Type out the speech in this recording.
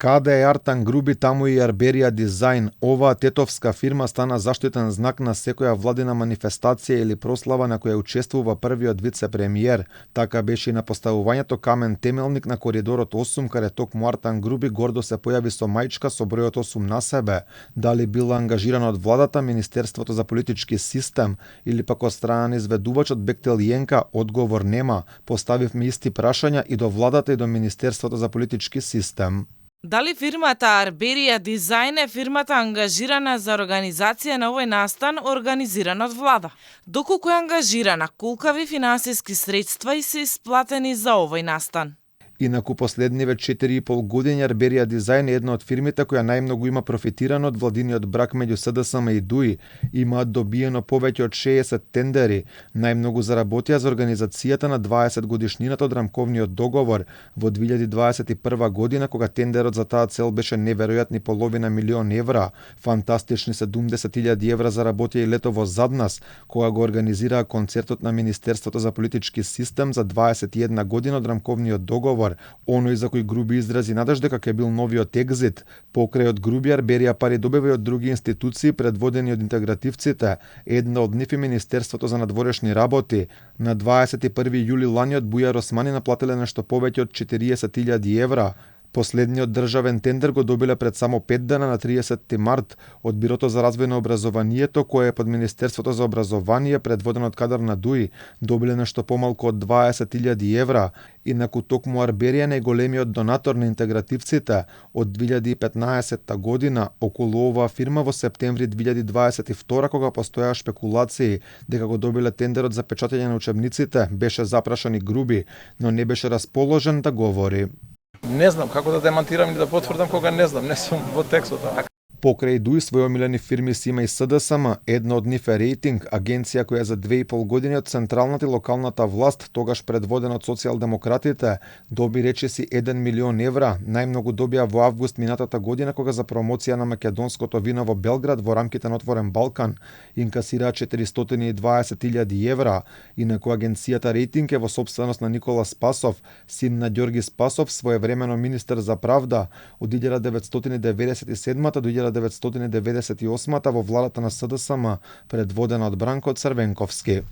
Каде е Артан Груби, таму и Арберија Дизајн. Оваа тетовска фирма стана заштитен знак на секоја владина манифестација или прослава на која учествува првиот вице-премиер. Така беше и на поставувањето камен темелник на коридорот 8, каде токму Артан Груби гордо се појави со маичка со бројот 8 на себе. Дали била ангажирана од владата, Министерството за политички систем или пак од страна на изведувачот Бектел Јенка, одговор нема. Поставивме исти прашања и до владата и до Министерството за политички систем. Дали фирмата Арберија Дизајн е фирмата ангажирана за организација на овој настан, организиран од влада? Доколку е ангажирана, колкави финансиски средства и се исплатени за овој настан? Инаку последниве 4,5 години Арберија Дизајн е една од фирмите која најмногу има профитирано од владиниот брак меѓу СДСМ и ДУИ. Имаат добиено повеќе од 60 тендери. Најмногу заработија за организацијата на 20 годишнината од рамковниот договор во 2021 година, кога тендерот за таа цел беше неверојатни половина милион евра. Фантастични 70.000 евра заработија и летово зад нас, кога го организираа концертот на Министерството за политички систем за 21 година од рамковниот договор. Оној за кој Груби изрази надеж дека ќе бил новиот екзит. Покрај од Груби, Арберија пари добива и од други институции предводени од интегративците. Една од нив е Министерството за надворешни работи. На 21 јули ланиот Бујар Османи наплатиле нешто повеќе од 40.000 евра. Последниот државен тендер го добиле пред само 5 дена на 30 март од Бирото за развој на образованието, кое е под Министерството за образование, предводено од кадар на ДУИ. Добиле нешто помалку од 20.000 евра. Инаку токму Арберија најголемиот донатор на интегративците. Од 2015 година околу оваа фирма во септември 2022, кога постојаа шпекулации дека го добиле тендерот за печатење на учебниците, беше запрашан и Груби, но не беше расположен да говори. Не знам како да демантирам или да потврдам кога не знам, не сум во текстот. Покрај ДУИ своји омилени фирми си има и СДСМ, една од нив е Рейтинг, агенција која за 2,5 години од централната и локалната власт, тогаш предводена од социјалдемократите, доби речиси 1 милион евра, најмногу добија во август минатата година кога за промоција на македонското вино во Белград во рамките на Отворен Балкан инкасираа 420.000 евра. Инаку агенцијата Рейтинг е во сопственост на Никола Спасов, син на Ѓорги Спасов, своевремено министер за правда од 1997 до 1998 во владата на СДСМ, предводена од Бранко Црвенковски.